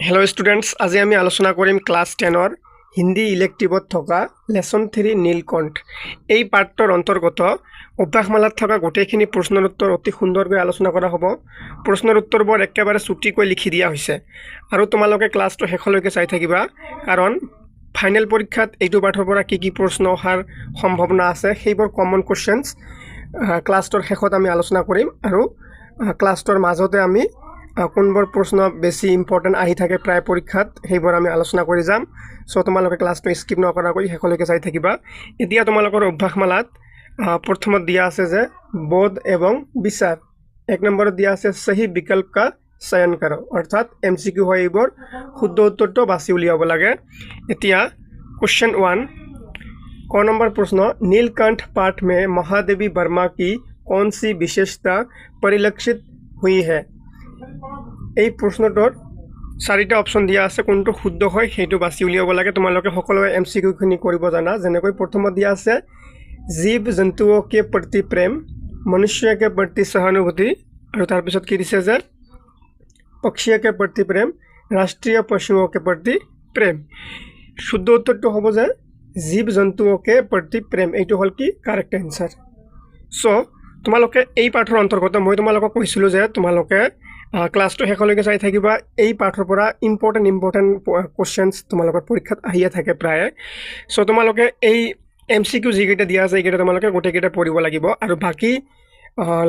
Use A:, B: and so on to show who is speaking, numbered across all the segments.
A: Hello students, आज आमी आलोचना करिम क्लास 10 हिंदी इलेक्टिवत थका लेसन 3 नीलकंठ এই পাঠৰ অন্তৰ্গত অভ্যাসমালাত থকা গোটেইখিনি প্ৰশ্নৰ উত্তৰ অতি সুন্দৰকৈ আলোচনা কৰা হ'ব। প্ৰশ্নৰ উত্তৰবোৰ একেবাৰে চুটিকৈ লিখি দিয়া হৈছে আৰু তোমালোকে ক্লাছটো শেষলৈকে চাই থাকিবা, কাৰণ ফাইনেল পৰীক্ষাত এইটো পাঠৰ পৰা কি প্ৰশ্ন অহাৰ সম্ভাৱনা আছে সেইবোৰ কমন কোৱেশ্চনছ ক্লাছটোৰ শেষত আমি আলোচনা কৰিম আৰু ক্লাছটোৰ মাজতে আমি কোনবোৰ প্ৰশ্ন বেছি ইম্পৰ্টেণ্ট আহি থাকে প্ৰায় পৰীক্ষাত সেইবোৰ আমি আলোচনা কৰি যাম। সো তোমালোকে ক্লাছটো স্কিপ নকৰাকৈ শেষলৈকে চাই থাকিবা। এতিয়া তোমালোকৰ অভ্যাসমালাত প্ৰথমত দিয়া আছে যে বোধ এবং বিচাৰ, এক নম্বৰত দিয়া আছে সহি বিকল্প কা চয়ন কৰো, অৰ্থাৎ এমসিকিউ হয় এইবোৰ শুদ্ধ উত্তৰটো বাছি উলিয়াব লাগে। এতিয়া क्वेश्चन 1 क नंबर प्रश्न, नीलकंठ पाठ में महादेवी वर्मा की कौन सी विशेषता परिलक्षित हुई है। এই প্ৰশ্নটোৰ চাৰিটা অপশ্যন দিয়া আছে, কোনটো শুদ্ধ হয় সেইটো বাছি উলিয়াব লাগে। তোমালোকে সকলোৱে এমসিকিউখিনি কৰিব জানা। যেনেকৈ প্ৰথমত দিয়া আছে জীৱ জন্তুओं के प्रति प्रेम, मनुष्य के प्रति सहानुभूति, আৰু তাৰপিছত কি দিছে যে पक्षी के प्रति प्रेम, राष्ट्रीय पशुओं के प्रति प्रेम। শুদ্ধ উত্তৰটো হ'ব যে জীৱ জন্তুओं के प्रति प्रेम, এইটো হ'ল কি কাৰেক্ট এনসাৰ। সো তোমালোকে এই পাঠৰ অন্তৰ্গত মই তোমালোকক কৈছিলোঁ যে তোমালোকে ক্লাছটো শেষলৈকে চাই থাকিবা। এই পাঠৰ পৰা ইম্পৰ্টেণ্ট কোৱেশ্চনছ তোমালোকৰ পৰীক্ষাত আহিয়ে থাকে প্ৰায়ে। সো তোমালোকে এই এমসিকিউ যিকেইটা দিয়া আছে এইকেইটা তোমালোকে গোটেইকেইটা পঢ়িব লাগিব, আৰু বাকী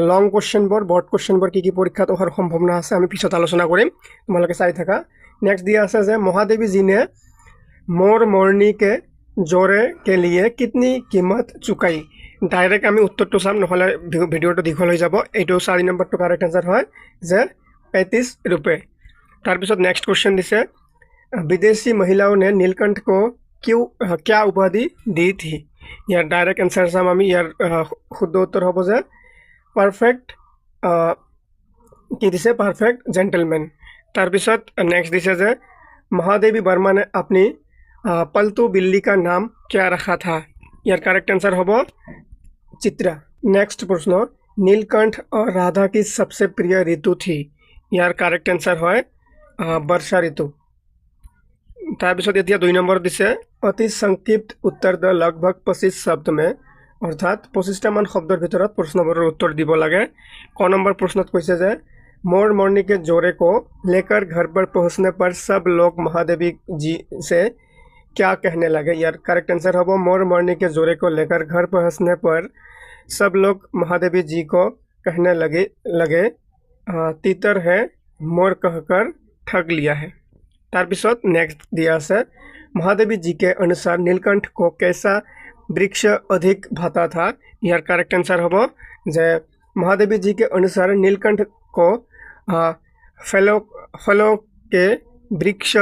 A: লং কোৱেশ্চনবোৰ বৰ্ড কোৱেশ্চনবোৰ কি পৰীক্ষাত অহাৰ সম্ভাৱনা আছে আমি পিছত আলোচনা কৰিম, তোমালোকে চাই থাকা। নেক্সট দিয়া আছে যে মহাদেवी जी ने मोर मोरनी के जोड़े के लिए कितनी कीमत चुकाई। डायरेक्ट आमी उत्तरটো চাম, নহলে ভিডিওটো দীঘল হৈ যাব। এইটো 4 নম্বৰটো কাৰেক্ট আনসাৰ হয় যে 35 रुपये। তাৰপিছত নেক্সট क्वेश्चन दिसे विदेशी महिलाओं ने नीलकंठ को क्या उपाधि दी थी। यार डायरेक्ट आंसर চাম আমি। ইয়াৰ শুদ্ধ উত্তৰ হ'ব যে পারফেক্ট কি দিছে পারফেক্ট জেন্টলম্যান। তাৰপিছত নেক্সট দিছে যে महादेवी वर्मा ने अपनी पलतू बिल्ली का नाम क्या रखा था। यार करेक्ट आंसर होबो चित्रा। नेक्स्ट प्रश्न, नीलकंठ और राधा की सबसे प्रिय ऋतु थी। यार करेक्ट आंसर है वर्षा ऋतु। তাৰপিছত এতিয়া 2 নম্বৰ দিছে অতি সংক্ষিপ্ত উত্তৰ দ लगभग 25 শব্দ में, অৰ্থাৎ 25টা মান শব্দৰ ভিতৰত প্ৰশ্নবোৰৰ উত্তৰ দিব লাগে। ক নম্বৰ প্ৰশ্নত কৈছে যে मोर मोरनी के जोड़े को लेकर घर पर पहुंचने पर सब लोग महादेवी जी से क्या कहने लगे। यार करेक्ट आंसर होगा मोर मोरनी के जोड़े को लेकर घर पहुंचने पर सब लोग महादेवी जी को कहने लगे तीतर है मोर कहकर ठग लिया है। তাৰপিছত नेक्स्ट दिया से महादेवी जी के अनुसार नीलकंठ को कैसा वृक्ष अधिक भाता था। यार करेक्ट आंसर होगा जे महादेवी जी के अनुसार नीलकंठ को फलों के वृक्ष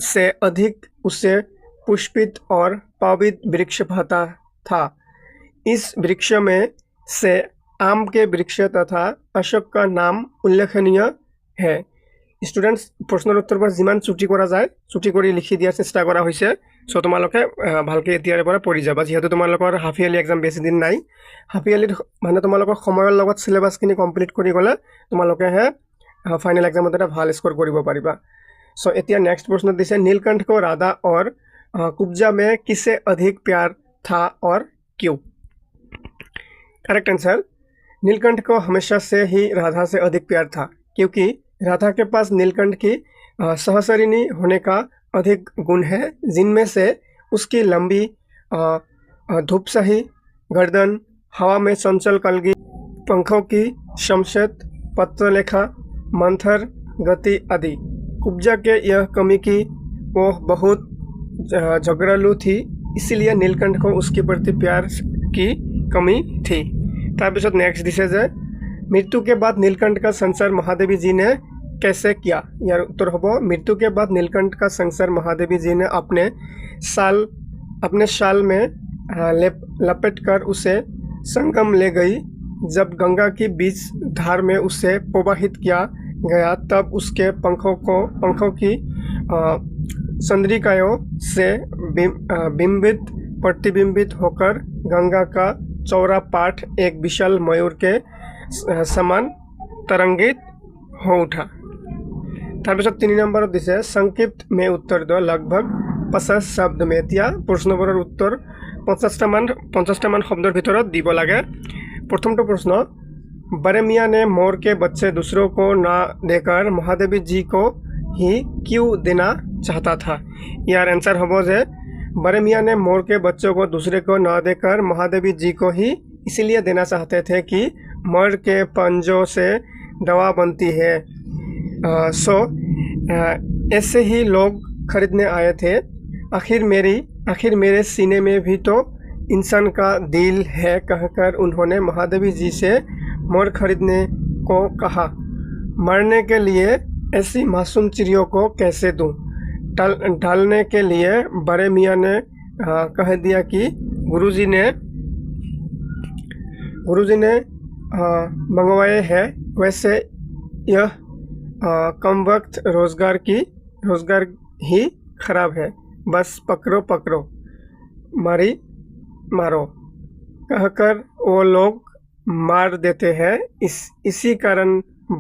A: से अधिक उसे पुष्पित और पावित वृक्ष भाता था। इस वृक्ष में से आम के वृक्ष तथा अशोक का नाम उल्लेखनीय है। स्टूडेंट्स प्रश्नोर उत्तर पर जिमान चुटी करा जाए चुटी कर लिखि दियार चेष्टा करा होइसे। सो तुम्हारे भालके एतियारे পৰা पढ़ी जाबा, जेहेतु तुम्हारे हाफ इयरली एग्जाम बेसि दिन नाई। हाफ इयरली माने तुम्हारे समयर लगत सिलेबासखिनि कमप्लीट करि गले तुम्हारे फाइनल एग्जामत এটা ভাল स्कोर কৰিব পাৰিবা। सो এতিয়া नेक्स्ट प्रश्न दिसे नीलकंठ को राधा और कुब्जा में किसे अधिक प्यार था और क्यों। करेक्ट आंसर नीलकंठ को हमेशा से ही राधा से अधिक प्यार था, क्योंकि राधा के पास नीलकंठ की सहचरिणी होने का अधिक गुण है, जिनमें से उसकी लंबी धूपसही गर्दन, हवा में चंचल कलगी, पंखों की शमशत, पत्रलेखा, मंथर गति आदि। कुब्जा के यह कमी की वो बहुत झगड़ालू थी, इसीलिए नीलकंठ को उसके प्रति प्यार की कमी थी। তাৰপিছত नेक्स्ट दिसे जे मृत्यु के बाद नीलकंठ का संसार महादेवी जी ने कैसे किया। यार उत्तर होबो मृत्यु के बाद नीलकंठ का संसार महादेवी जी ने अपने शाल में लपेटकर उसे संगम ले गई। जब गंगा की बीच धार में उसे प्रवाहित किया गया तब उसके पंखों की चंद्रिकाओं से प्रतिबिंबित होकर गंगा का चौड़ा पाठ एक विशाल मयूर के समान तरंगित हो उठा। তাৰপিছত 3 নম্বৰত দিছে সংক্ষিপ্ত মে উত্তৰ দিয় লগভগ 50 শব্দ মে। এতিয়া প্ৰশ্নবোৰৰ উত্তৰ 50টা মান শব্দৰ ভিতৰত দিব লাগে। প্ৰথমটো প্ৰশ্ন, बड़े मियाँ ने मोर के बच्चे दूसरों को ना देकर महादेवी जी को ही क्यों देना चाहता था। यार आंसर होबो जे बड़े मियाँ ने मोर के बच्चों को दूसरे को ना देकर महादेवी जी को ही इसलिए देना चाहते थे कि मोर के पंजों से दवा बनती है। ऐसे ही लोग खरीदने आए थे। आखिर मेरे सीने में भी तो इंसान का दिल है कहकर उन्होंने महादेवी जी से मोर खरीदने को कहा। मरने के लिए ऐसी मासूम चिड़ियों को कैसे दूं? ढालने के लिए बड़े मियाँ ने कह दिया कि गुरुजी ने मंगवाए हैं। वैसे यह कम वक्त रोज़गार ही खराब है। बस पकड़ो मारो कहकर वो लोग मार देते हैं। इसी कारण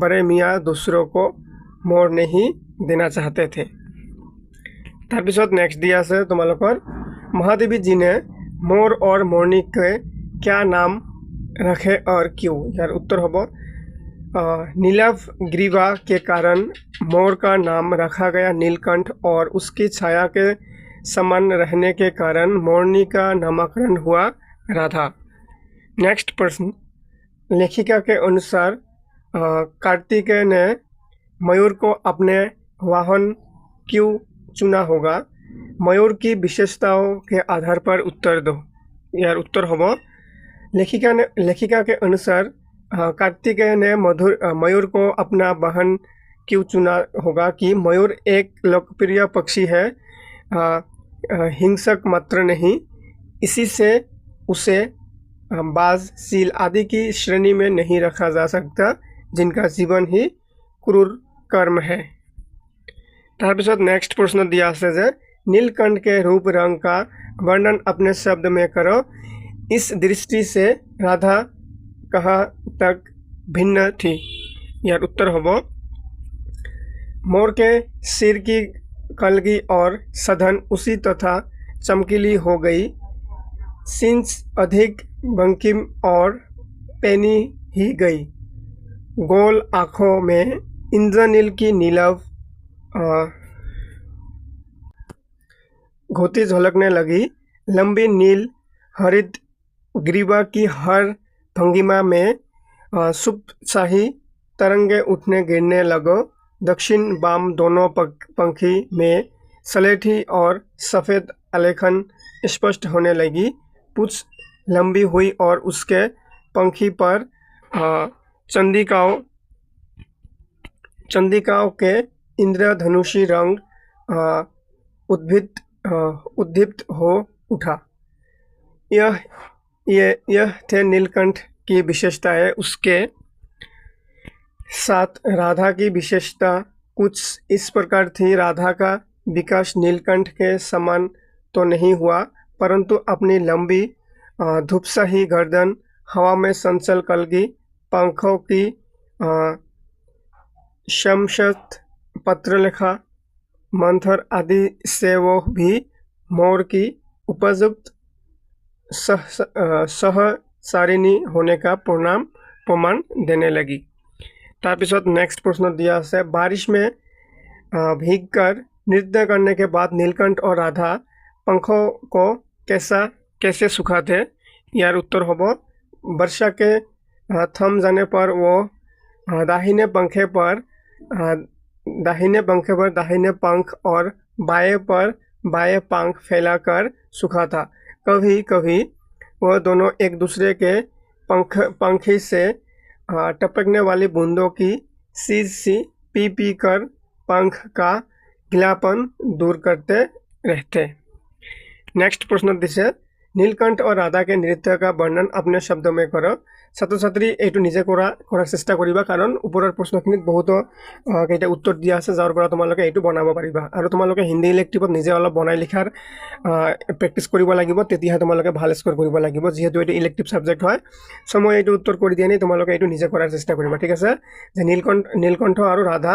A: बड़े मियाँ दूसरों को मोर नहीं देना चाहते थे। তাৰপিছত নেক্সট দিয়া আছে তোমালোকৰ, महादेवी जी ने मोर और मोरनी के क्या नाम रखे और क्यों। यार उत्तर होबो नीलाभ ग्रीवा के कारण मोर का नाम रखा गया नीलकंठ और उसकी छाया के समान रहने के कारण मोरनी का नामकरण हुआ राधा। नेक्स्ट प्रश्न, लेखिका के अनुसार कार्तिकेय ने मयूर को अपने वाहन क्यों चुना होगा। मयूर की विशेषताओं के आधार पर उत्तर दो। यार उत्तर होबो लेखिका के अनुसार कार्तिकेय ने मयूर को अपना वाहन क्यों चुना होगा कि मयूर एक लोकप्रिय पक्षी है, हिंसक मात्र नहीं। इसी से उसे बाज, सील आदि की श्रेणी में नहीं रखा जा सकता, जिनका जीवन ही क्रूर कर्म है। তাৰপিছত नेक्स्ट प्रश्न दिया আছে যে नीलकंठ के रूप रंग का वर्णन अपने शब्द में करो। इस दृष्टि से राधा कहाँ तक भिन्न थी। यार उत्तर होबो मोर के सिर की कलगी और सधन उसी तथा चमकीली हो गई। सींच अधिक बंकिम और पैनी ही गई। गोल आँखों में इंद्रनील की नीलव घोती झलकने लगी। लंबी नील हरित ग्रीवा की हर भंगिमा में सुपशाही तरंगे उठने गिरने लगो। दक्षिण बाम दोनों पंखी में सलेठी और सफ़ेद आलेखन स्पष्ट होने लगी। पूंछ लंबी हुई और उसके पंखी पर चंदिकाओं के इंद्रधनुषी रंग उद्दीप्त हो उठा। यह थे नीलकंठ की विशेषताएं। उसके साथ राधा की विशेषता कुछ इस प्रकार थी। राधा का विकास नीलकंठ के समान तो नहीं हुआ, परंतु अपनी लंबी धूपशाही गर्दन, हवा में चंचल कलगी, पंखों की शमशत पत्रलेखा मंथर आदि से वो भी मोर की उपयुक्त सहसारिणी होने का प्रमाण देने लगी। তাৰপিছত नेक्स्ट प्रश्न दिया है बारिश में भीगकर नृत्य करने के बाद नीलकंठ और राधा पंखों को कैसे सुखाते। यार उत्तर होबो वर्षा के थम जाने पर वो दाहिने पंखे पर दाहिने पंख और बाएं पर बाएं पंख फैलाकर सुखाता। कभी कभी वह दोनों एक दूसरे के पंखी से टपकने वाली बूंदों की सी पी कर पंख का गीलापन दूर करते रहते। नेक्स्ट प्रश्न दिसे नीलकंठ और राधा के नृत्य का वर्णन अपने शब्द में करो। ছাত্ৰ ছাত্ৰী এইটো নিজে কৰাৰ চেষ্টা কৰিবা, কাৰণ ওপৰৰ প্ৰশ্নখিনিত বহুতো কেইটা উত্তৰ দিয়া আছে যাৰ পৰা তোমালোকে এইটো বনাব পাৰিবা। আৰু তোমালোকে হিন্দী ইলেক্টিভত নিজে অলপ বনাই লিখাৰ প্ৰেক্টিছ কৰিব লাগিব, তেতিয়াহে তোমালোকে ভাল স্ক'ৰ কৰিব লাগিব, যিহেতু এইটো ইলেক্টিভ ছাবজেক্ট হয়। চ' মই এইটো উত্তৰ কৰি দিয়া নাই, তোমালোকে এইটো নিজে কৰাৰ চেষ্টা কৰিবা, ঠিক আছে। যে নীলকণ্ঠ আৰু ৰাধা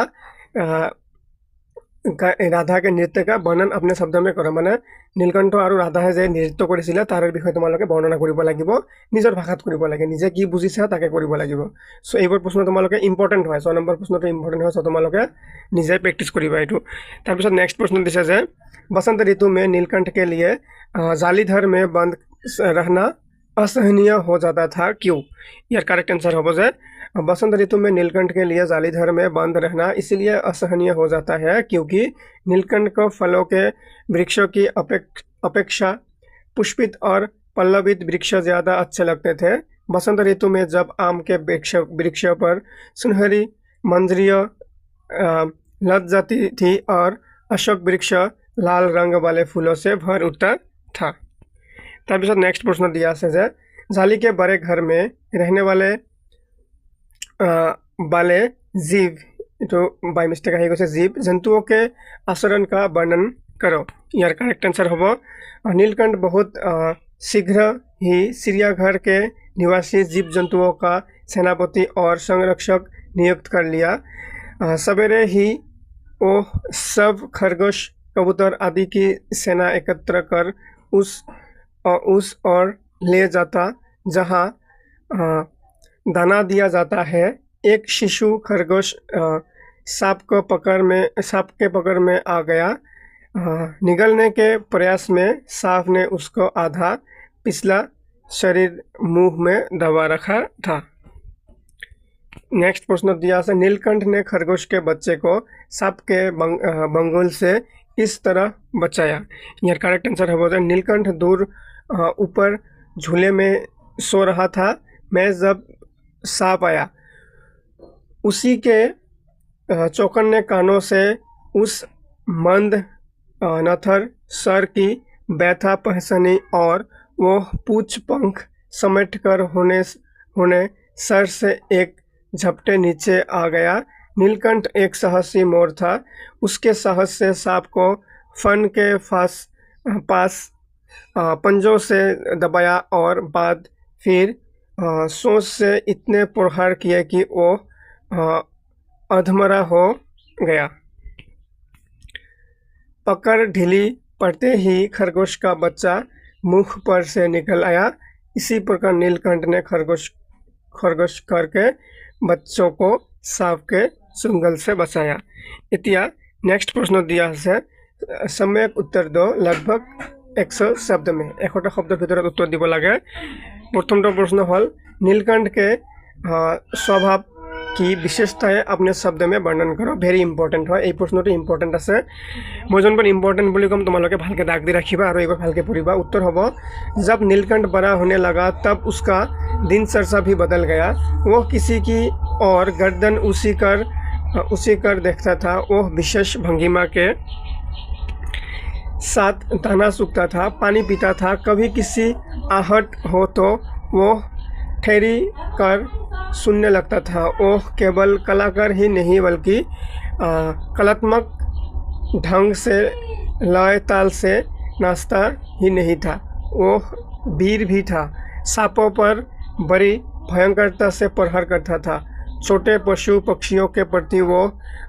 A: राधा के नृत्य का वर्णन अपने शब्द में करो माने নীলকণ্ঠ আৰু ৰাধাহে যে নৃত্য কৰিছিলে তাৰ বিষয়ে তোমালোকে বৰ্ণনা কৰিব লাগিব নিজৰ ভাষাত কৰিব লাগে নিজে কি বুজিছা তাকে কৰিব লাগিব সো এইবোৰ প্ৰশ্ন তোমালোকে ইম্পৰ্টেন্ট হয় 6 নম্বৰ প্ৰশ্নটো ইম্পৰ্টেন্ট হয় সো তোমালোকে নিজে প্ৰেক্টিস কৰিবা এটো তাৰ পিছত নেক্সট প্ৰশ্ন দিছে যে বসন্ত ঋতু में नीलकंठ के लिए जालीधर में बंद रहना असहनीय हो जाता था क्यों यार करेक्ट आंसर होगा जे बसंत ऋतु में नीलकंठ के लिए जालीधर में बंद रहना इसलिए असहनीय हो जाता है क्योंकि नीलकंठ को फलों के वृक्षों की अपेक्षा पुष्पित और पल्लवित वृक्ष ज़्यादा अच्छे लगते थे। बसंत ऋतु में जब आम के वृक्षों पर सुनहरी मंजरियाँ लग जाती थी और अशोक वृक्ष लाल रंग वाले फूलों से भर उठता था। तब नेक्स्ट प्रश्न दिया से जाली के बड़े घर में रहने वाले जीव तो बाय मिस्टेक आ गई जीव जंतुओं के आचरण का वर्णन करो यार करेक्ट आंसर होगा नीलकंठ बहुत शीघ्र ही चिड़ियाघर के निवासी जीव जंतुओं का सेनापति और संरक्षक नियुक्त कर लिया। सवेरे ही वो सब खरगोश कबूतर आदि की सेना एकत्र कर उस और ले जाता जहाँ दाना दिया जाता है। एक शिशु खरगोश सांप के पकड़ में आ गया। निगलने के प्रयास में सांप ने उसको आधा पिछला शरीर मुंह में दबा रखा था। नेक्स्ट प्रश्न दिया से नीलकंठ ने खरगोश के बच्चे को सांप के बंगुल से इस तरह बचाया यार करेक्ट आंसर होगा नीलकंठ दूर ऊपर झूले में सो रहा था। मैं जब सांप आया उसी के चौकन्ने कानों से उस मंद नथर सर की व्यथा पहचानी और वो पूछ पंख समेट कर होने सर से एक झपटे नीचे आ गया। नीलकंठ एक साहसी मोर था। उसके साहस से सांप को फन के पास पंजों से दबाया और बाद फिर सोच से इतने प्रहार किए कि वो अधमरा हो गया। पकड़ ढीली पड़ते ही खरगोश का बच्चा मुख पर से निकल आया। इसी प्रकार नीलकंठ ने खरगोश करके बच्चों को सांप के चुंगल से बचाया। इतिया नेक्स्ट प्रश्न दिया है सम्यक उत्तर दो लगभग 100 शब्द में 100টা শব্দের ভিতৰত উত্তৰ দিব লাগে। प्रथमটো प्रश्न हल नीलकंठ के स्वभाव की विशेषताएं अपने शब्द में वर्णन करो भेरी इम्पर्टेन्ट है। प्रश्न इम्पर्टेन्ट आसे मैं जो इम्पर्टेन्ट বুলি कम तुम्हारे भालके दाग दी रखिबा और एबार भालके पढ़िबा। उत्तर होबो जब नीलकंठ बड़ा होने लगा तब उसका दिनचर्या भी बदल गया। वो किसी की और गर्दन उसी कर देखता था। वो विशेष भंगिमा के साथ दाना सूखता था पानी पीता था। कभी किसी आहट हो तो वो ठहरी कर सुनने लगता था। वो केवल कलाकार ही नहीं बल्कि कलात्मक ढंग से लय ताल से नाचता ही नहीं था। वो वीर भी था। सांपों पर बड़ी भयंकरता से प्रहार करता था। छोटे पशु पक्षियों के प्रति वो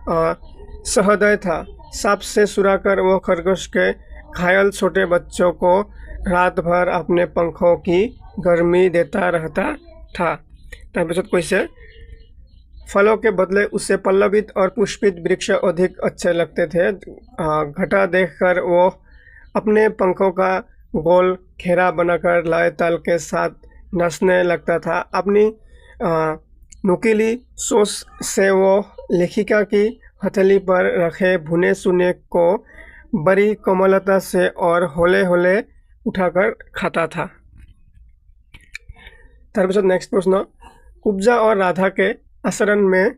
A: सहृदय था। सांप से सुराकर वो खरगोश के घायल छोटे बच्चों को रात भर अपने पंखों की गर्मी देता रहता था। तब कैसे फलों के बदले उसे पल्लवित और पुष्पित वृक्ष अधिक अच्छे लगते थे। घटा देखकर वो अपने पंखों का गोल घेरा बनाकर लय ताल के साथ नाचने लगता था। अपनी नुकीली सोच से वो लेखिका की हथेली पर रखे भुने सुने को बड़ी कोमलता से और होले होले उठाकर खाता था। तरह नेक्स्ट प्रश्न कुब्जा और राधा के आचरण में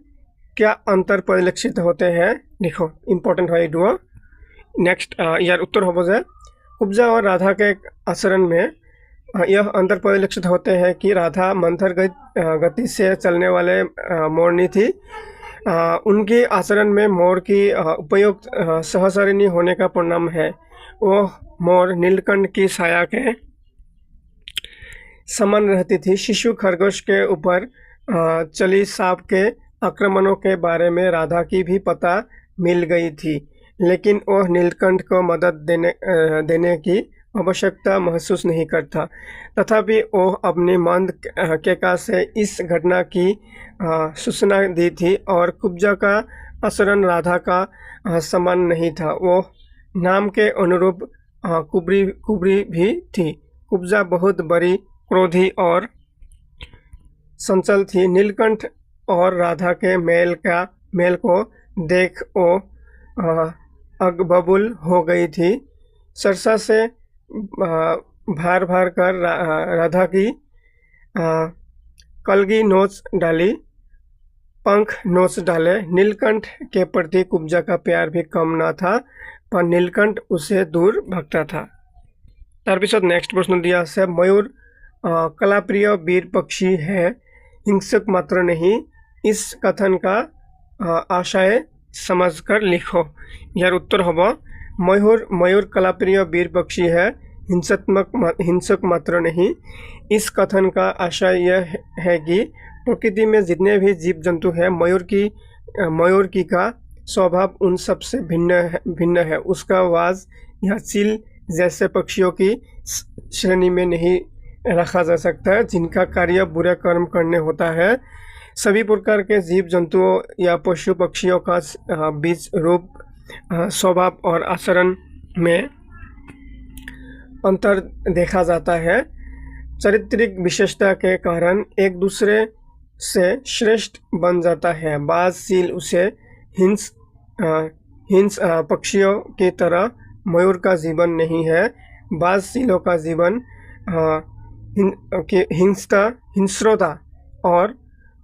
A: क्या अंतर परिलक्षित होते हैं लिखो इम्पोर्टेंट है ये। नेक्स्ट यार उत्तर हो जाए कुब्जा और राधा के आचरण में यह अंतर परिलक्षित होते हैं कि राधा मंथर गति से चलने वाले मोरनी थी। उनके आचरण में मोर की उपयुक्त सहचरिणी होने का परिणाम है। वो मोर नीलकंठ की छाया के समान रहती थी। शिशु खरगोश के ऊपर चली सांप के आक्रमणों के बारे में राधा की भी पता मिल गई थी। लेकिन वह नीलकंठ को मदद देने की आवश्यकता महसूस नहीं करता। तथापि वह अपनी मंद केका से इस घटना की सूचना दी थी और कुब्जा का आचरण राधा का समान नहीं था। वो नाम के अनुरूप कुबरी भी थी। कुब्जा बहुत बड़ी, क्रोधी और चंचल थी। नीलकंठ और राधा के मेल को देख वो अगबबुल हो गई थी। सरसा से भार कर राधा की कलगी नोच डाली, पंख नोच डाले। नीलकंठ के प्रति कुब्जा का प्यार भी कम न था, पर नीलकंठ उसे दूर भागता था। तारपिছত नेक्स्ट प्रश्न दिया है, मयूर कलाप्रिय वीर पक्षी है, हिंसक मात्र नहीं। इस कथन का आशय समझकर लिखो। यार उत्तर हब मयूर कलाप्रिय वीर पक्षी है, हिंसक मात्र नहीं। इस कथन का आशय यह है कि प्रकृति में जितने भी जीव जंतु हैं, मयूर की का स्वभाव उन सबसे भिन्न है। उसका वाज या चील जैसे पक्षियों की श्रेणी में नहीं रखा जा सकता, जिनका कार्य बुरे कर्म करने होता है। सभी प्रकार के जीव जंतुओं या पशु पक्षियों का बीज, रूप, स्वभाव और आचरण में अंतर देखा जाता है। चारित्रिक विशेषता के कारण एक दूसरे से श्रेष्ठ बन जाता है। बाज चील उसे हिंस पक्षियों की तरह मयूर का जीवन नहीं है। बाज चीलों का जीवन हिंस्रता और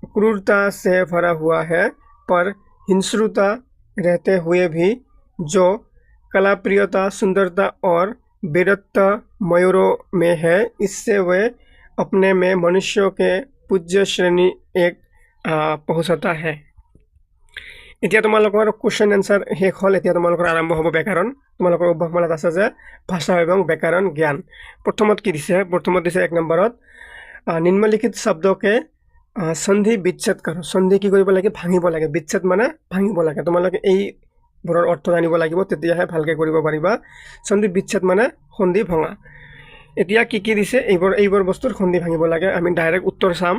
A: क्रूरता से भरा हुआ है, पर हिंस्रता रहते हुए भी जो कलाप्रियता, सुंदरता और वीरत्व मयूरों में है, इससे वे अपने में मनुष्यों के पूज्य श्रेणी एक पहुँचता है। এতিয়া তোমালোকৰ কুৱেশ্যন এনসাৰ শেষ হ'ল। এতিয়া তোমালোকৰ আৰম্ভ হ'ব ব্যাকৰণ। তোমালোকৰ অভ্যাসমালাত আছে যে ভাষা এবং ব্যাকৰণ জ্ঞান। প্ৰথমত কি দিছে? প্ৰথমত দিছে 1 নম্বৰত নিম্নলিখিত শব্দকে সন্ধি বিচ্ছেদ কৰ। সন্ধি কি কৰিব লাগে? ভাঙিব লাগে। বিচ্ছেদ মানে ভাঙিব লাগে। তোমালোকে এইবোৰৰ অৰ্থ জানিব লাগিব, তেতিয়াহে ভালকৈ কৰিব পাৰিবা। সন্ধি বিচ্ছেদ মানে সন্ধি ভঙা। এতিয়া কি কি দিছে? এইবোৰ বস্তুৰ সন্ধি ভাঙিব লাগে। আমি ডাইৰেক্ট উত্তৰ চাম।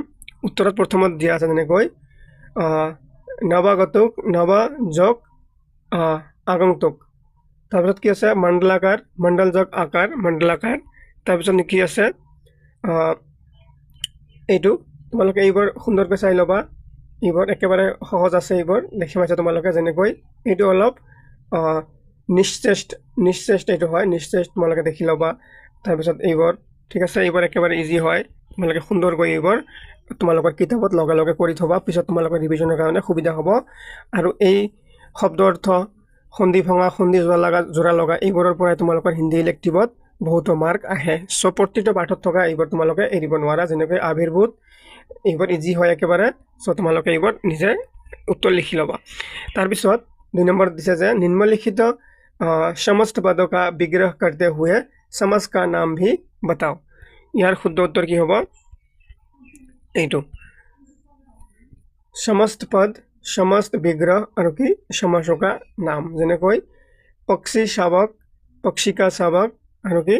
A: উত্তৰত প্ৰথমত দিয়া আছে যেনেকৈ নৱাগতুক, নৱ যোগ আগন্তুক। তাৰপিছত কি আছে? মণ্ডলাকাৰ, মণ্ডল যোগ আকাৰ, মণ্ডলাকাৰ। তাৰপিছত কি আছে? এইটো তোমালোকে এইবোৰ সুন্দৰকৈ চাই ল'বা। এইবোৰ একেবাৰে সহজ আছে। এইবোৰ দেখি পাইছা তোমালোকে। যেনেকৈ এইটো অলপ নিশ্চেষ্ট এইটো হয়, নিশ্চেষ্ট তোমালোকে দেখি ল'বা। তাৰপিছত এইবোৰ ঠিক আছে, এইবোৰ একেবাৰে ইজি হয়। তোমালোকে সুন্দৰকৈ এইবোৰ তোমালোকৰ কিতাপত লগে লগে কৰি থবা, পিছত তোমালোকৰ ৰিভিজনৰ কাৰণে সুবিধা হ'ব। আৰু এই শব্দ অৰ্থ, সন্ধি ভঙা, সন্ধি জোৰা লগা এইবোৰৰ পৰাই তোমালোকৰ হিন্দী ইলেক্টিভত বহুতো মাৰ্ক আহে। চ' প্ৰতিটো পাঠত থকা এইবোৰ তোমালোকে এৰিব নোৱাৰা। যেনেকৈ আবিৰ্ভূত, এইবোৰ ইজি হয় একেবাৰে। চ' তোমালোকে এইবোৰ নিজে উত্তৰ লিখি ল'বা। তাৰপিছত 2 নম্বৰত দিছে যে নিম্নলিখিত সমস্ত পদों का विग्रह करते हुए समास का नाम भी बताओ। ইয়াৰ শুদ্ধ উত্তৰ কি হ'ব? এইটো समस्त पद, समस्त विग्रह और कि समासों का नाम। जेनेকৈ पक्षी शावक, पक्षी का शावक और कि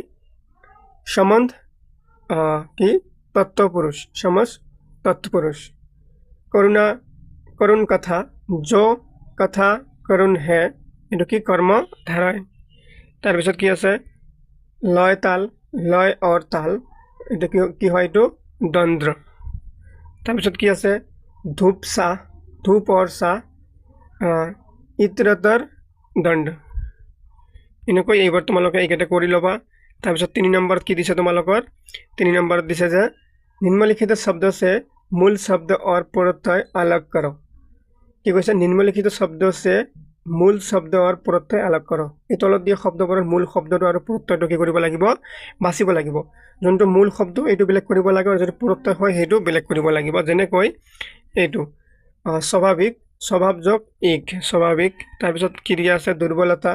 A: संबंध की तत्वपुरुष, समस तत्वपुरुष। करुणा, करुण कथा, जो कथा करुण है एटु कि कर्म धाराय। तारपिছত কি আছে? लय ताल, लय और ताल एटु কি হয়? एटु द्वंद्व। तारपिছত কি আছে? धूप सा, धूप और सा, इतरतर दंड। এনেকৈ এইবাৰ তোমালোকে এইকেইটা কৰি ল'বা। তাৰপিছত 3 নম্বৰত কি দিছে তোমালোকৰ? 3 নম্বৰত দিছে যে নিম্নলিখিত শব্দ से मूल शब्द और प्रत्यय अलग करो। কি কৈছে? নিম্নলিখিত শব্দ से मूल शब्द और प्रत्यय अलग करो। এই তলত দিয়া শব্দবোৰৰ মূল শব্দটো আৰু প্ৰত্যয়টো কি কৰিব লাগিব? বাছিব লাগিব। যোনটো মূল শব্দ এইটো বেলেগ কৰিব লাগিব, আৰু যদি প্ৰত্যয় হয় সেইটো বেলেগ কৰিব লাগিব। যেনেকৈ এইটো স্বাভাৱিক, স্বভাৱযোগ এক, স্বাভাৱিক। তাৰপিছত কি দিয়া আছে? দুৰ্বলতা।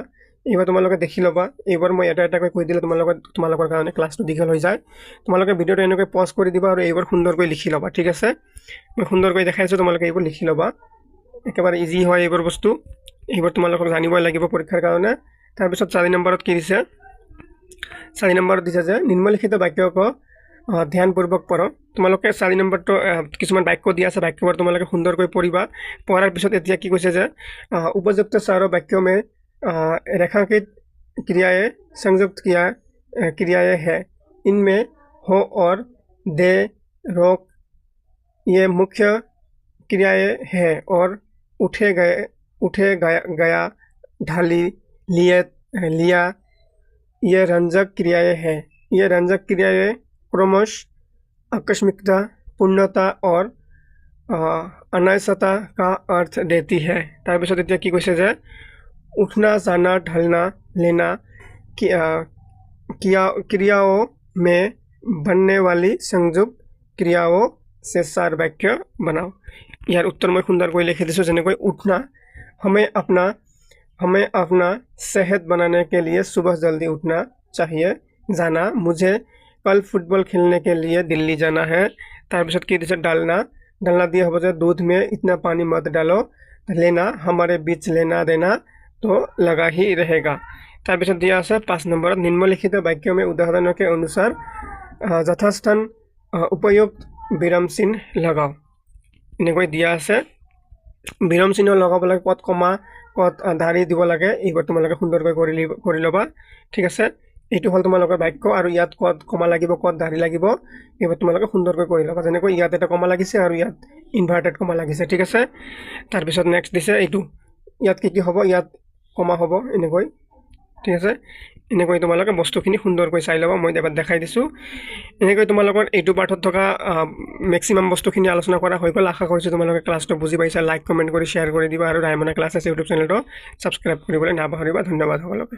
A: এইবাৰ তোমালোকে দেখি ল'বা। এইবাৰ মই এটা এটাকৈ কৈ দিলে তোমালোকৰ কাৰণে ক্লাছটো দীঘল হৈ যায়। তোমালোকে ভিডিঅ'টো এনেকৈ পজ কৰি দিবা আৰু এইবাৰ সুন্দৰকৈ লিখি ল'বা। ঠিক আছে, মই সুন্দৰকৈ দেখাইছোঁ, তোমালোকে এইবোৰ লিখি ল'বা। একেবাৰে ইজি হয় এইবোৰ বস্তু। এইবোৰ তোমালোকক জানিবই লাগিব পৰীক্ষাৰ কাৰণে। তাৰপিছত 4 নম্বৰত কি দিছে, 4 নম্বৰত দিছে যে নিম্নলিখিত বাক্যক ধ্যানপূৰ্বক পঢ়। তোমালোকে 4 নম্বৰটো কিছুমান বাক্য দিয়া আছে, বাক্যবোৰ তোমালোকে সুন্দৰকৈ পঢ়িবা। পঢ়াৰ পিছত এতিয়া কি কৈছে যে উপযুক্ত চাৰো বাক্য মে रेखांकित क्रियाएं संयुक्त क्रियाएं हैं। इनमें हो और दे रोक ये मुख्य क्रियाएं हैं और उठे गया ढाली लिया ये रंजक क्रियाएं हैं। ये रंजक क्रियाएं क्रमश आकस्मिकता, पूर्णता और अनायासता का अर्थ देती है। তাৰপিছত এতিয়া কি কৈছে যে उठना, जाना, ढलना, लेना क्रियाओं में बनने वाली संयुक्त क्रियाओं से 4 वाक्य बनाओ। यार उत्तर मैं सुंदरকৈ लिखि दिसो। जेनेকৈ उठना, हमें अपना सेहत बनाने के लिए सुबह जल्दी उठना चाहिए। जाना, मुझे कल फुटबॉल खेलने के लिए दिल्ली जाना है। তাৰপিছত কি দিছে डालना दिया हो जाए दूध में इतना पानी मत डालो। लेना, हमारे बीच लेना देना तो लगा ही रहेगा। তাৰপিছত দিয়া আছে 5 নম্বৰত নিম্নলিখিত বাক্য में उदाहरणों के अनुसार যথাস্থান उपयुक्त विराम चिन्ह लगाओ। এনেকৈ দিয়া আছে। বিৰাম চিহ্ন লগাব লাগে, ক'ত কমা ক'ত ধাৰি দিব লাগে, এইবোৰ তোমালোকে সুন্দৰকৈ কৰি ল'বা। ঠিক আছে, এইটো হ'ল তোমালোকৰ বাক্য আৰু ইয়াত ক'ত কমা লাগিব ক'ত ধাৰি লাগিব এইবোৰ তোমালোকে সুন্দৰকৈ কৰি ল'বা। যেনেকৈ ইয়াত এটা কমা লাগিছে আৰু ইয়াত ইনভাৰ্টেড কমা লাগিছে। ঠিক আছে, তাৰপিছত নেক্সট দিছে এইটো, ইয়াত কি হ'ব, ইয়াত কমা হ'ব এনেকৈ। ঠিক আছে, এনেকৈ তোমালোকে বস্তুখিনি সুন্দৰকৈ চাই ল'বা। মই এবাৰ দেখাই দিছোঁ। এনেকৈ তোমালোকৰ এইটো পাঠত থকা মেক্সিমাম বস্তুখিনি আলোচনা কৰা হৈ গ'ল। আশা কৰিছোঁ তোমালোকে ক্লাছটো বুজি পাইছা। লাইক কমেণ্ট কৰি শ্বেয়াৰ কৰি দিবা আৰু ৰাইমনা ক্লাছেছ ইউটিউব চেনেলটো ছাবস্ক্ৰাইব কৰিবলৈ নাপাহৰিবা। ধন্যবাদ সকলোকে।